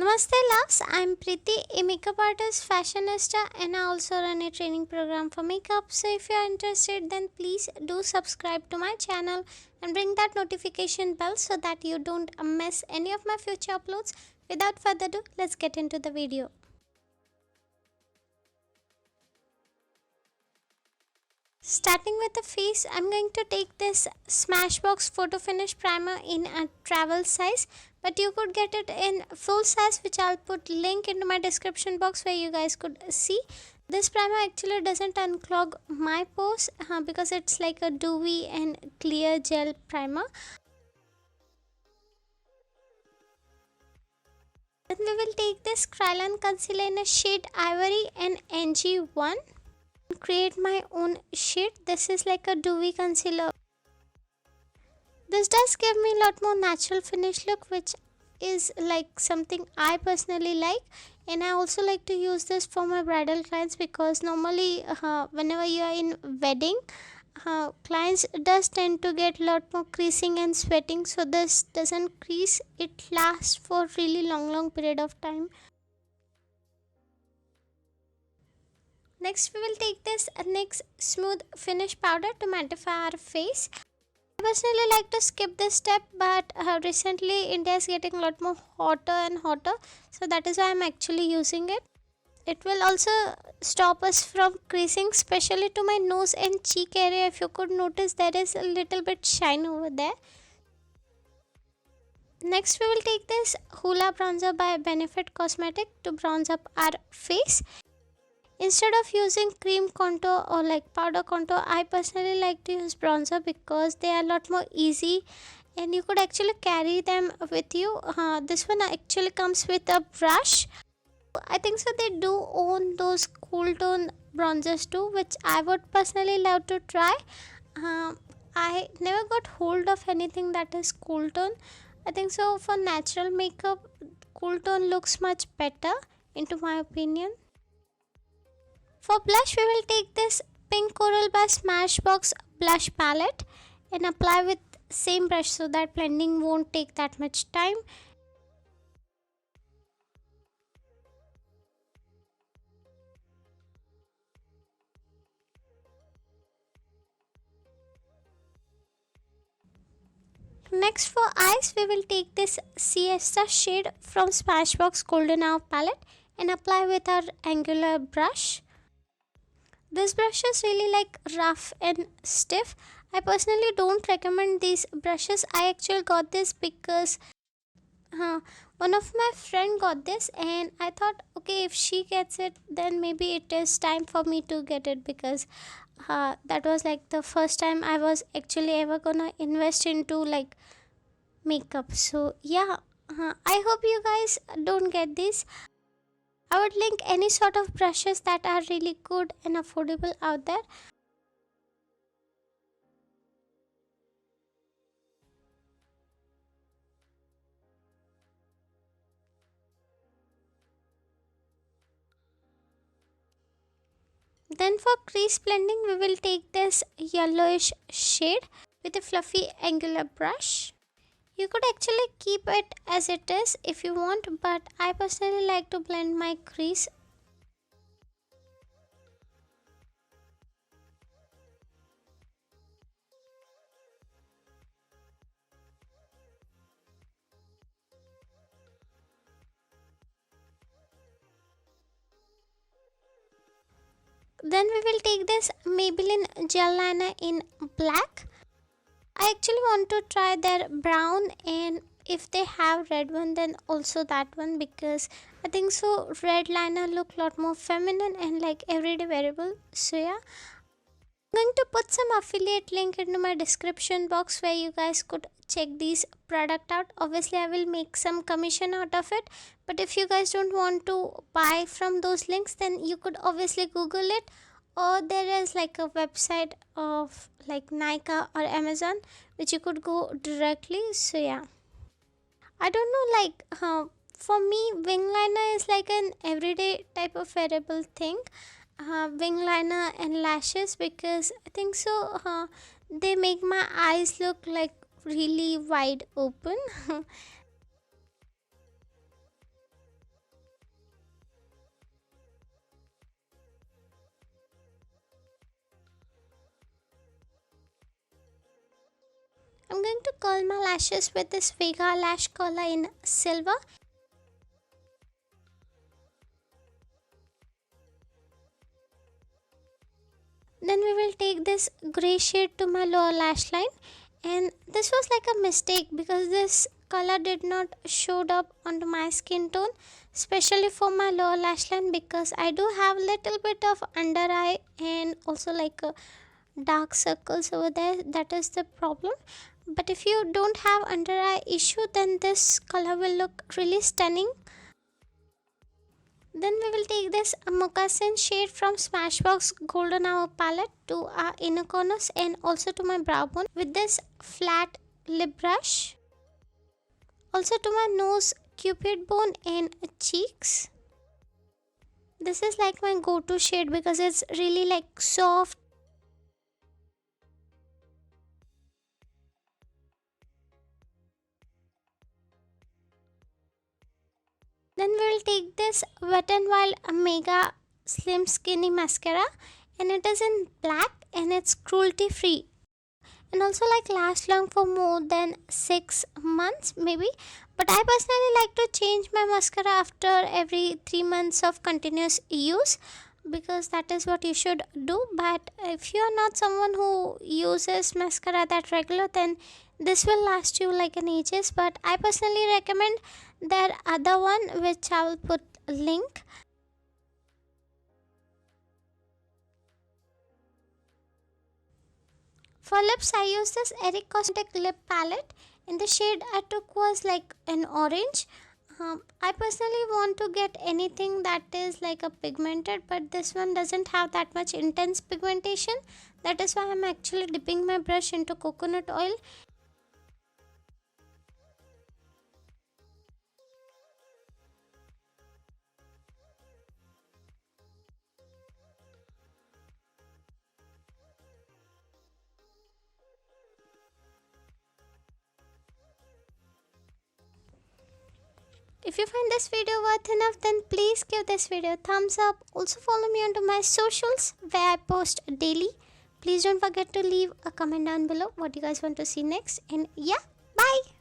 Namaste loves, I'm Priti, a makeup artist, fashionista, and I also run a training program for makeup. So if you're interested, then please do subscribe to my channel and ring that notification bell so that you don't miss any of my future uploads. Without further ado, let's get into the video. Starting with the face, I'm going to take this Smashbox Photo Finish Primer in a travel size, but you could get it in full size, which I'll put link into my description box where you guys could see. This primer actually doesn't unclog my pores because it's like a dewy and clear gel primer. Then we will take this Kryalon concealer in a shade Ivory NG1. Create my own shade. This is like a dewy concealer. This does give me a lot more natural finish look, which is like something I personally like, and I also like to use this for my bridal clients because normally whenever you are in wedding, clients does tend to get a lot more creasing and sweating, so this doesn't crease. It lasts for really long period of time. Next we will take this NYX smooth finish powder to mattify our face. I personally like to skip this step, but recently India is getting a lot more hotter and hotter, so that is why I'm actually using it. It will also stop us from creasing, especially to my nose and cheek area. If you could notice, there is a little bit shine over there. Next we will take this Hoola bronzer by Benefit Cosmetic to bronze up our face. Instead of using cream contour or like powder contour, I personally like to use bronzer because they are a lot more easy and you could actually carry them with you. This one actually comes with a brush. I think so they do own those cool tone bronzers too, which I would personally love to try. I never got hold of anything that is cool tone. I think so for natural makeup, cool tone looks much better into my opinion. For blush, we will take this Pink Coral by Smashbox blush palette and apply with same brush so that blending won't take that much time. Next for eyes, we will take this Siesta shade from Smashbox Golden Hour palette and apply with our angular brush. This brush is really like rough and stiff. I personally don't recommend these brushes. I actually got this because one of my friend got this and I thought, okay, if she gets it, then maybe it is time for me to get it because that was like the first time I was actually ever gonna invest into like makeup. So yeah, I hope you guys don't get this. I would link any sort of brushes that are really good and affordable out there. Then for crease blending, we will take this yellowish shade with a fluffy angular brush. You could actually keep it as it is if you want, but I personally like to blend my crease. Then we will take this Maybelline gel liner in black. I actually want to try their brown, and if they have red one then also that one because I think so red liner look lot more feminine and like everyday wearable. So yeah, I'm going to put some affiliate link into my description box where you guys could check these product out. Obviously I will make some commission out of it, but if you guys don't want to buy from those links then you could obviously google it, or there is like a website of like Nika or Amazon which you could go directly. So yeah, I don't know, like for me wing liner is like an everyday type of wearable thing. Wing liner and lashes because I think so they make my eyes look like really wide open. I'm going to curl my lashes with this Vega lash curler in silver. Then we will take this gray shade to my lower lash line, and this was like a mistake because this color did not showed up onto my skin tone, especially for my lower lash line, because I do have little bit of under eye and also like dark circles over there. That is the problem. But if you don't have under eye issue, then this color will look really stunning. Then we will take this moccasin shade from Smashbox Golden Hour palette to our inner corners and also to my brow bone with this flat lip brush. Also to my nose, cupid bone and cheeks. This is like my go-to shade because it's really like soft. Then we will take this Wet n Wild Mega Slim Skinny Mascara, and it is in black and it's cruelty free and also like last long for more than 6 months maybe. But I personally like to change my mascara after every 3 months of continuous use, because that is what you should do. But if you are not someone who uses mascara that regular, then this will last you like an ages. But I personally recommend their other one, which I will put a link. For lips, I use this Eric Cosmetic lip palette, and the shade I took was like an orange. I personally want to get anything that is like a pigmented, but this one doesn't have that much intense pigmentation. That is why I'm actually dipping my brush into coconut oil. If you find this video worth enough, then please give this video a thumbs up. Also follow me onto my socials where I post daily. Please don't forget to leave a comment down below what you guys want to see next. And yeah, bye.